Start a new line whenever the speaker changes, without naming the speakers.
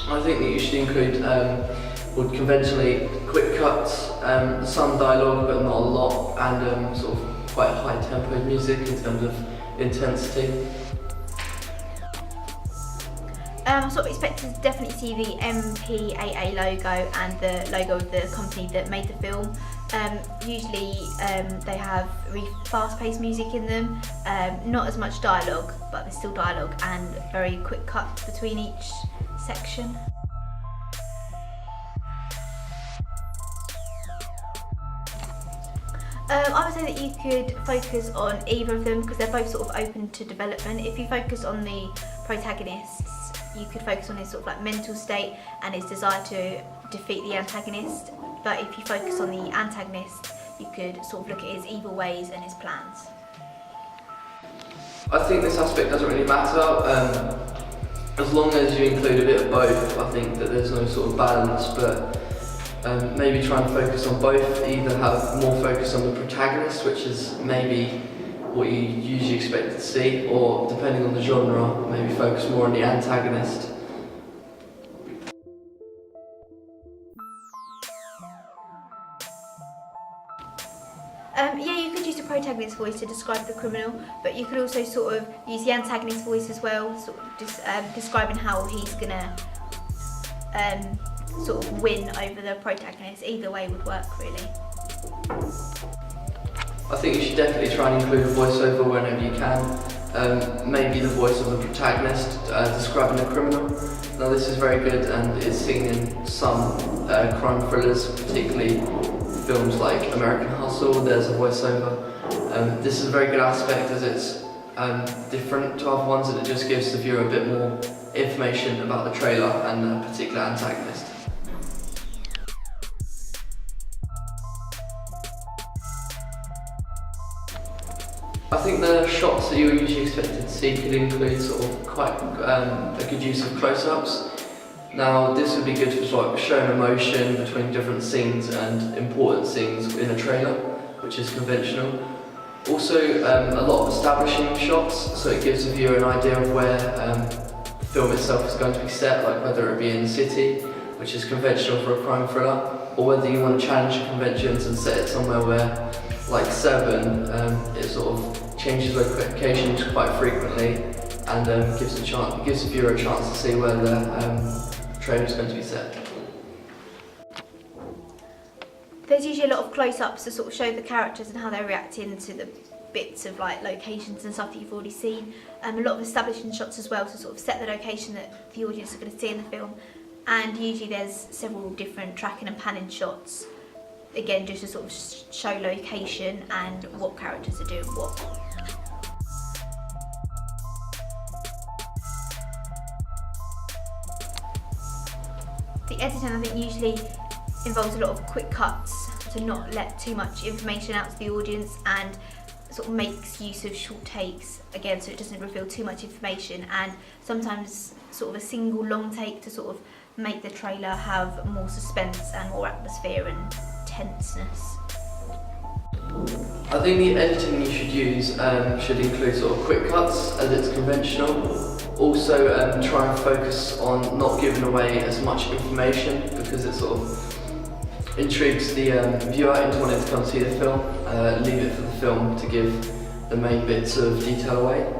I think that you should include would conventionally quick cuts, some dialogue but not a lot, and sort of quite high tempo music in terms of intensity.
I sort of expect to definitely see the MPAA logo and the logo of the company that made the film. Usually they have really fast-paced music in them, not as much dialogue, but there's still dialogue and very quick cuts between each section. I would say that you could focus on either of them because they're both sort of open to development. If you focus on the protagonists, you could focus on his sort of like mental state and his desire to defeat the antagonist. But if you focus on the antagonist, you could sort of look at his evil ways and his plans.
I think this aspect doesn't really matter. As long as you include a bit of both, I think that there's no sort of balance, but maybe try and focus on both. Either have more focus on the protagonist, which is maybe what you usually expect to see, or depending on the genre, maybe focus more on the antagonist.
Yeah, you could use the protagonist voice to describe the criminal, but you could also sort of use the antagonist voice as well, sort of describing how he's gonna sort of win over the protagonist. Either way would work, really.
I think you should definitely try and include a voiceover whenever you can. Maybe the voice of the protagonist describing the criminal. Now this is very good and is seen in some crime thrillers, particularly films like American Hustle. There's a voiceover. This is a very good aspect as it's different to other ones, and it just gives the viewer a bit more information about the trailer and a particular antagonist. I think the shots that you're usually expected to see could include sort of quite a good use of close-ups. Now this would be good for sort of showing emotion between different scenes and important scenes in a trailer, which is conventional. Also a lot of establishing shots, so it gives the viewer an idea of where the film itself is going to be set, like whether it be in the city, which is conventional for a crime thriller, or whether you want to challenge the conventions and set it somewhere where, like Seven, it sort of changes locations quite frequently and gives the viewer a chance to see where the trailer is going to be set.
There's usually a lot of close-ups to sort of show the characters and how they're reacting to the bits of like locations and stuff that you've already seen. A lot of establishing shots as well to sort of set the location that the audience are going to see in the film. And usually there's several different tracking and panning shots, again just to sort of show location and what characters are doing what. The editing, I think, usually involves a lot of quick cuts to not let too much information out to the audience, and sort of makes use of short takes, again, so it doesn't reveal too much information, and sometimes sort of a single long take to sort of make the trailer have more suspense and more atmosphere and tenseness.
I think the editing you should use should include sort of quick cuts as it's conventional. Also try and focus on not giving away as much information because it sort of intrigues the viewer into wanting to come see the film. Leave it for the film to give the main bits of detail away.